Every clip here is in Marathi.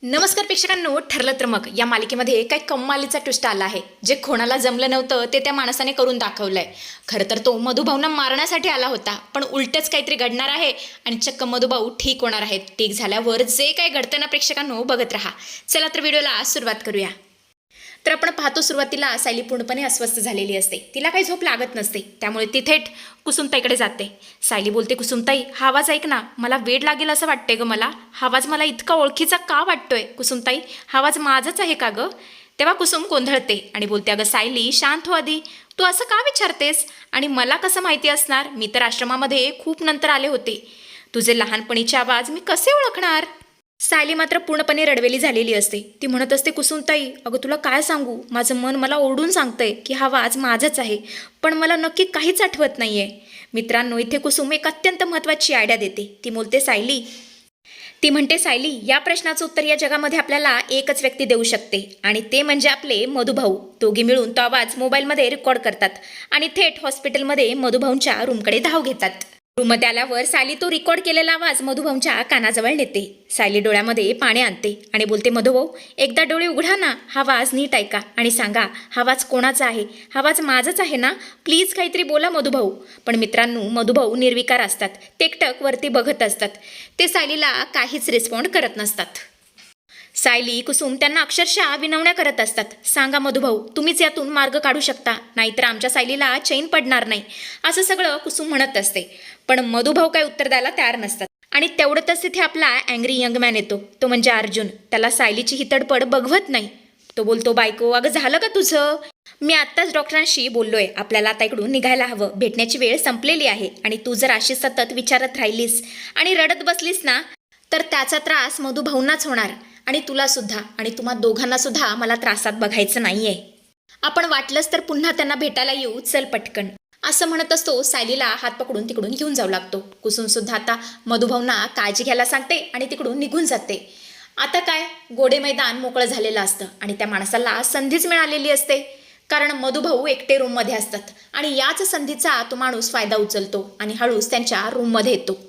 नमस्कार प्रेक्षकांनो, ठरलं तर मग या मालिकेमध्ये काय कमालीचा ट्विस्ट आला आहे. जे कोणाला जमलं नव्हतं ते त्या माणसाने करून दाखवलंय. खरं तर तो मधुभाऊंना मारण्यासाठी आला होता, पण उलटच काहीतरी घडणार आहे आणि चक्क मधुभाऊ ठीक होणार आहेत. ठीक झाल्यावर जे काही घडतं ना प्रेक्षकांनो, बघत राहा. चला तर व्हिडिओला सुरुवात करूया. तर आपण पाहतो सुरुवातीला सायली पूर्णपणे अस्वस्थ झालेली असते. तिला काही झोप लागत नसते, त्यामुळे ती थेट कुसुमताईकडे जाते. सायली बोलते, कुसुमताई हा आवाज ऐक ना, मला वेड लागेल असं वाटतंय गं मला. हा आवाज मला इतका ओळखीचा का वाटतोय कुसुमताई? हा आवाज माझाच आहे का गं? तेव्हा कुसुम गोंधळते आणि बोलते, अगं सायली शांत हो आधी. तू असं का विचारतेस? आणि मला कसं माहिती असणार? मी तर आश्रमामध्ये खूप नंतर आले होते. तुझे लहानपणीचे आवाज मी कसे ओळखणार? सायली मात्र पूर्णपणे रडवेली झालेली असते. ती म्हणत असते, कुसुमताई अगं तुला काय सांगू, माझं मन मला ओरडून सांगतंय की हा आवाज माझाच आहे, पण मला नक्की काहीच आठवत नाहीये. मित्रांनो, इथे कुसुम एक अत्यंत महत्त्वाची आयडिया देते. ती म्हणते सायली, या प्रश्नाचं उत्तर या जगामध्ये आपल्याला एकच व्यक्ती देऊ शकते आणि ते म्हणजे आपले मधुभाऊ. दोघी मिळून तो आवाज मोबाईलमध्ये रेकॉर्ड करतात आणि थेट हॉस्पिटलमध्ये मधुभाऊंच्या रूमकडे धाव घेतात. रूममध्ये आल्यावर सायली तो रेकॉर्ड केलेला आवाज मधुभाऊंच्या कानाजवळ नेते. सायली डोळ्यामध्ये पाणी आणते आणि बोलते, मधुभाऊ एकदा डोळे उघडा ना, हा आवाज नीट ऐका आणि सांगा हा आवाज कोणाचा आहे? हा आवाज माझाच आहे ना? प्लीज काहीतरी बोला मधुभाऊ. पण मित्रांनो, मधुभाऊ निर्विकार असतात. ते एकटक वरती बघत असतात. ते सायलीला काहीच रिस्पॉन्ड करत नसतात. सायली, कुसुम त्यांना अक्षरशः विनवण्या करत असतात. सांगा मधुभाऊ, तुम्हीच यातून मार्ग काढू शकता, नाहीतर आमच्या सायलीला चैन पडणार नाही. असं सगळं कुसुम म्हणत असते. पण मधुभाऊ काय उत्तर द्यायला तयार नसतात. आणि तेवढंच तिथे आपला अँग्री यंग मॅन येतो, तो म्हणजे अर्जुन. त्याला सायलीची ही तडपड बघवत नाही. तो बोलतो, बायको अगं झालं का तुझं? मी आत्ताच डॉक्टरांशी बोललोय, आपल्याला आता इकडून निघायला हवं. भेटण्याची वेळ संपलेली आहे आणि तू जर अशी सतत विचारत राहिलीस आणि रडत बसलीस ना, तर त्याचा त्रास मधुभाऊंनाच होणार आणि तुला सुद्धा आणि तुम्हा दोघांना सुद्धा मला त्रासात बघायचं नाहीये. आपण वाटलंच तर पुन्हा त्यांना भेटायला येऊ, चल पटकन. असं म्हणत असतो. सायलीला हात पकडून तिकडून घेऊन जाऊ लागतो. कुसुम सुद्धा आता मधुभाऊंना काळजी घ्यायला सांगते आणि तिकडून निघून जाते. आता काय, गोडे मैदान मोकळं झालेलं असतं आणि त्या माणसाला संधीच मिळालेली असते. कारण मधुभाऊ एकटे रूममध्ये असतात आणि याच संधीचा तो माणूस फायदा उचलतो आणि हळूच त्यांच्या रूममध्ये येतो.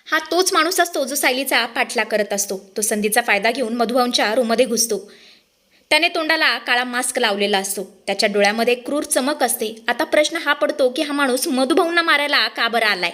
हा तोच माणूस असतो जो सायलीचा पाठलाग करत असतो. तो संधीचा फायदा घेऊन मधुभाऊंच्या रूममध्ये घुसतो. त्याने तोंडाला काळा मास्क लावलेला असतो. त्याच्या डोळ्यामध्ये क्रूर चमक असते. आता प्रश्न हा पडतो की हा माणूस मधुभाऊंना मारायला का बरं आलाय?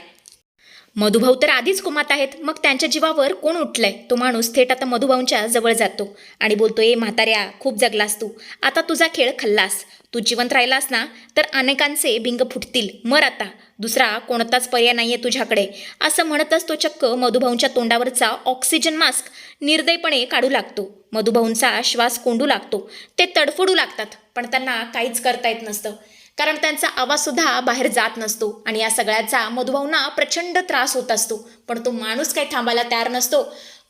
मधुभाऊ तर आधीच कोमात आहेत, मग त्यांच्या जीवावर कोण उठलंय? तो माणूस थेट आता मधुभाऊंच्या जवळ जातो आणि बोलतो, ए म्हाताऱ्या, खूप जगलास तू, आता तुझा खेळ खल्लास. तू जिवंत राहिलास ना तर अनेकांचे बिंग फुटतील. मर आता, दुसरा कोणताच पर्याय नाहीये तुझ्याकडे. असं म्हणतच तो चक्क मधुभाऊंच्या तोंडावरचा ऑक्सिजन मास्क निर्दयपणे काढू लागतो. मधुभाऊंचा श्वास कोंडू लागतो. ते तडफडू लागतात, पण त्यांना काहीच करता येत नसतं, कारण त्यांचा आवाज सुद्धा बाहेर जात नसतो आणि या सगळ्याचा मधुभाऊंना प्रचंड त्रास होत असतो. पण तो माणूस काही थांबायला तयार नसतो.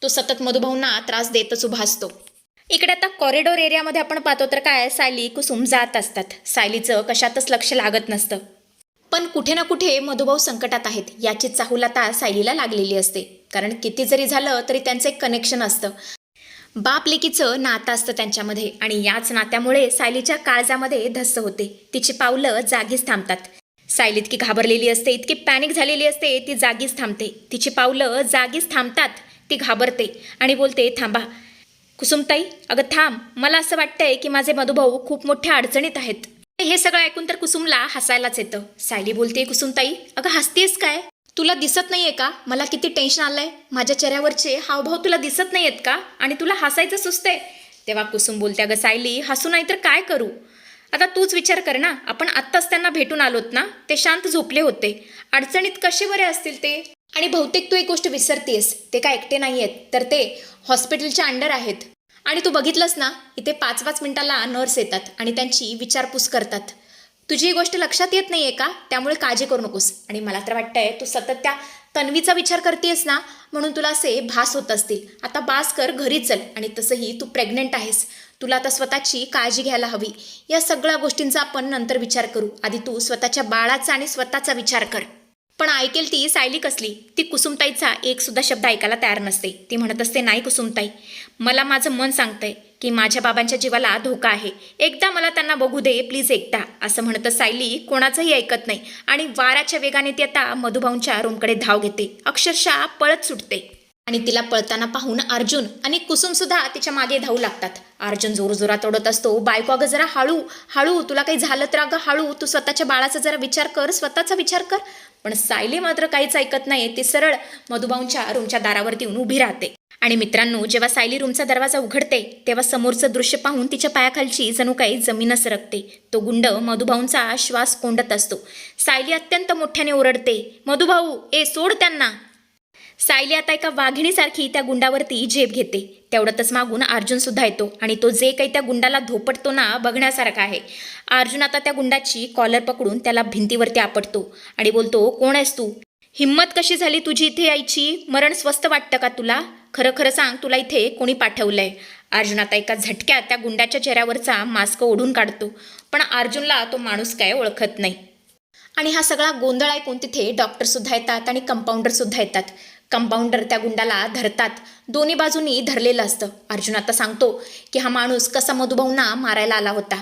तो सतत मधुभाऊंना त्रास देतच उभा असतो. इकडे आता कॉरिडॉर एरियामध्ये आपण पाहतो तर काय, सायली कुसुम जात असतात. सायलीचं कशातच लक्ष लागत नसतं. पण कुठे ना कुठे मधुभाऊ संकटात आहेत याची चाहूल आता सायलीला लागलेली असते. कारण किती जरी झालं तरी त्यांचं एक कनेक्शन असतं. बाप लेकीचं नातं असतं त्यांच्यामध्ये आणि याच नात्यामुळे सायलीच्या काळजामध्ये धस्स होते. तिची पावलं जागीच थांबतात. सायली इतकी घाबरलेली असते, इतकी पॅनिक झालेली असते, ती जागीच थांबते. तिची पावलं जागीच थांबतात. ती घाबरते आणि बोलते, थांबा कुसुमताई, अगं थांब. मला असं वाटतंय की माझे मधुभाऊ खूप मोठ्या अडचणीत आहेत. हे सगळं ऐकून तर कुसुमला हसायलाच येतं. सायली बोलते, कुसुमताई अगं हसतेस काय? तुला दिसत नाहीये का मला किती टेन्शन आलंय? माझ्या चेहऱ्यावरचे हावभाव तुला दिसत नाहीयेत का? आणि तुला हसायचं सुचतंय? तेव्हा कुसुम बोलते, अगं सायली हसू नाही तर काय करू? आता तूच विचार कर ना, आपण आत्ताच त्यांना भेटून आलोत ना, ते शांत झोपले होते. अडचणीत कसे बरे असतील ते? आणि बहुतेक तू एक गोष्ट विसरतेस, ते काय एकटे नाही आहेत, तर ते हॉस्पिटलच्या अंडर आहेत. आणि तू बघितलंस ना, इथे 5-5 मिनिटाला नर्स येतात आणि त्यांची विचारपूस करतात. तुझी ही गोष्ट लक्षात येत नाहीये का? त्यामुळे काळजी करू नकोस. आणि मला तर वाटतंय तू सतत त्या तन्वीचा विचार करतेस ना, म्हणून तुला असे भास होत असतील. आता बास कर, घरी चल. आणि तसंही तू प्रेग्नेंट आहेस, तुला आता स्वतःची काळजी घ्यायला हवी. या सगळ्या गोष्टींचा आपण नंतर विचार करू. आधी तू स्वतःच्या बाळाचा आणि स्वतःचा विचार कर. पण ऐकेल ती सायली कसली? ती कुसुमताईचा एक सुद्धा शब्द ऐकायला तयार नसते. ती म्हणत असते, नाही कुसुमताई, मला माझं मन सांगतंय की माझ्या बाबांच्या जीवाला धोका आहे. एकदा मला त्यांना बघू दे प्लीज, एकदा. असं म्हणतच सायली कोणाचंही ऐकत नाही आणि वाऱ्याच्या वेगाने ती आता मधुभाऊंच्या रूमकडे धाव घेते. अक्षरशः पळत सुटते. आणि तिला पळताना पाहून अर्जुन आणि कुसुम सुद्धा तिच्या मागे धावू लागतात. अर्जुन जोरजोरात ओढत असतो, बायको अगं जरा हळू हळू, तुला काही झालं तर अगं हळू, तू स्वतःच्या बाळाचा जरा विचार कर, स्वतःचा विचार कर. पण सायली मात्र काहीच ऐकत नाही. ती सरळ मधुभाऊंच्या रूमच्या दारावरती येऊन उभी राहते. आणि मित्रांनो, जेव्हा सायली रूमचा दरवाजा उघडते तेव्हा समोरचं दृश्य पाहून तिच्या पायाखालची जणू काही जमीनच सरकते. तो गुंड मधुभाऊंचा श्वास कोंडत असतो. सायली अत्यंत मोठ्याने ओरडते, मधुभाऊ, सोड त्यांना. सायली आता एका वाघिणीसारखी त्या गुंडावरती झेप घेते. तेवढ्यातच मागून अर्जुन सुद्धा येतो आणि तो जे काही त्या गुंडाला धोपटतो ना, बघण्यासारखा आहे. अर्जुन आता त्या गुंडाची कॉलर पकडून त्याला भिंतीवरती आपटतो आणि बोलतो, कोण आहेस तू? हिम्मत कशी झाली तुझी इथे यायची? मरण स्वस्त वाटतं का तुला? खरं खरं सांग, तुला इथे कोणी पाठवलंय? अर्जुन आता एका झटक्यात त्या गुंडाच्या चेहऱ्यावरचा मास्क ओढून काढतो. पण अर्जुनला तो माणूस काय ओळखत नाही. आणि हा सगळा गोंधळ ऐकून तिथे डॉक्टरसुद्धा येतात आणि कंपाऊंडरसुद्धा येतात. कंपाऊंडर त्या गुंडाला धरतात. दोन्ही बाजूनी धरलेलं असतं. अर्जुन आता सांगतो की हा माणूस कसा मधुभाऊंना मारायला आला होता.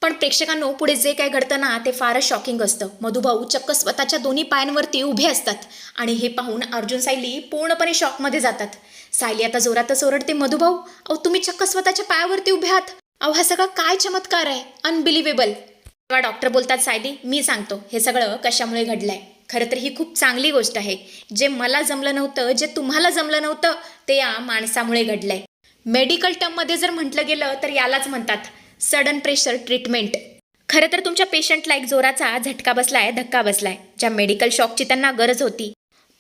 पण प्रेक्षकांनो, पुढे जे काय घडतं ना, ते फारच शॉकिंग असतं. मधुभाऊ चक्क स्वतःच्या दोन्ही पायांवरती उभे असतात आणि हे पाहून अर्जुन, सायली पूर्णपणे शॉकमध्ये जातात. सायली आता जोरातच ओरडते, मधुभाऊ, अहो तुम्ही चक्क स्वतःच्या पायावरती उभे आहात. अहो हा सगळा काय चमत्कार आहे, अनबिलिव्हेबल. तेव्हा डॉक्टर बोलतात, सायली मी सांगतो हे सगळं कशामुळे घडलंय. खरं तर ही खूप चांगली गोष्ट आहे. जे मला जमलं नव्हतं, जे तुम्हाला जमलं नव्हतं, ते या माणसामुळे घडलंय. मेडिकल टर्ममध्ये जर म्हटलं गेलं तर यालाच म्हणतात सडन प्रेशर ट्रीटमेंट. खरं तर तुमच्या पेशंटला एक जोराचा झटका बसलाय, धक्का बसलाय. ज्या मेडिकल शॉकची त्यांना गरज होती,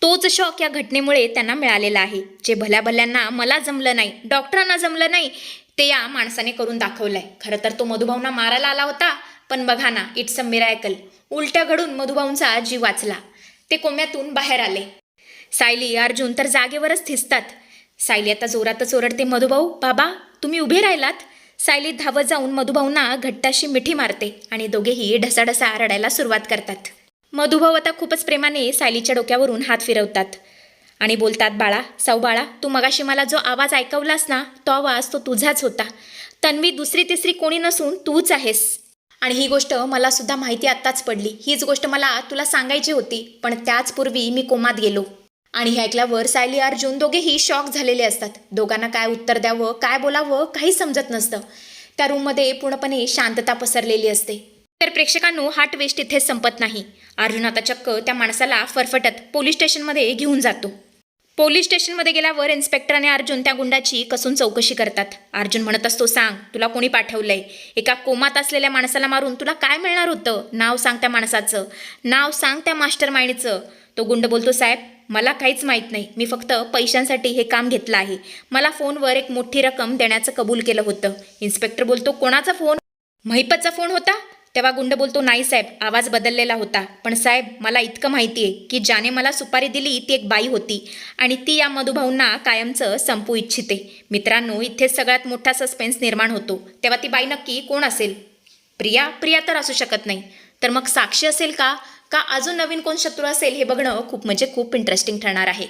तोच शॉक या घटनेमुळे त्यांना मिळालेला आहे. जे भल्याभल्यांना मला जमलं नाही, डॉक्टरांना जमलं नाही, ते या माणसाने करून दाखवलंय. खरं तर तो मधुभाऊंना मारायला आला होता, पण बघा ना, इट्स अ मिरॅकल. उलट्या घडून मधुभाऊंचा जीव वाचला. ते कोम्यातून बाहेर आले. सायली, अर्जुन तर जागेवरच थिसतात. सायली आता जोरातच ओरडते, मधुभाऊ, बाबा तुम्ही उभे राहिलात. सायली धावत जाऊन मधुभाऊंना घट्ट अशी मिठी मारते आणि दोघेही ढसाढसा रडायला सुरुवात करतात. मधुभाऊ आता खूपच प्रेमाने सायलीच्या डोक्यावरून हात फिरवतात आणि बोलतात, बाळा, साऊ बाळा, तू मगाशी मला जो आवाज ऐकवलास ना, तो आवाज तो तुझाच होता. तन्वी दुसरी तिसरी कोणी नसून तूच आहेस. आणि ही गोष्ट मला सुद्धा माहिती आत्ताच पडली. हीच गोष्ट मला तुला सांगायची होती, पण त्याचपूर्वी मी कोमात गेलो. आणि हे ऐकल्यावर सायली, अर्जुन दोघेही शॉक झालेले असतात. दोघांना काय उत्तर द्यावं, काय बोलावं, काही समजत नसतं. त्या रूममध्ये पूर्णपणे शांतता पसरलेली असते. तर प्रेक्षकांनो, हा ट्विस्ट इथेच संपत नाही. अर्जुन आता चक्क त्या माणसाला फरफटत पोलीस स्टेशनमध्ये घेऊन जातो. पोलीस स्टेशनमध्ये गेल्यावर इन्स्पेक्टर आणि अर्जुन त्या गुंडाची कसून चौकशी करतात. अर्जुन म्हणत असतो, सांग, तुला कोणी पाठवलंय? एका कोमात असलेल्या माणसाला मारून तुला काय मिळणार होतं? नाव सांग त्या माणसाचं, नाव सांग त्या मास्टर माइंडचं. तो गुंड बोलतो, साहेब मला काहीच माहीत नाही, मी फक्त पैशांसाठी हे काम घेतलं आहे. मला फोनवर एक मोठी रक्कम देण्याचं कबूल केलं होतं. इन्स्पेक्टर बोलतो, कोणाचा फोन? महिपतचा फोन होता? तेव्हा गुंड बोलतो, नाही साहेब, आवाज बदललेला होता. पण साहेब, मला इतकं माहिती आहे की ज्याने मला सुपारी दिली ती एक बाई होती आणि ती या मधुभाऊंना कायमचं संपू इच्छिते. मित्रांनो, इथेच सगळ्यात मोठा सस्पेन्स निर्माण होतो. तेव्हा ती बाई नक्की कोण असेल? प्रिया? प्रिया तर असू शकत नाही. तर मग साक्षी असेल का? का अजून नवीन कोण शत्रू असेल? हे बघणं खूप म्हणजे खूप इंटरेस्टिंग ठरणार आहे.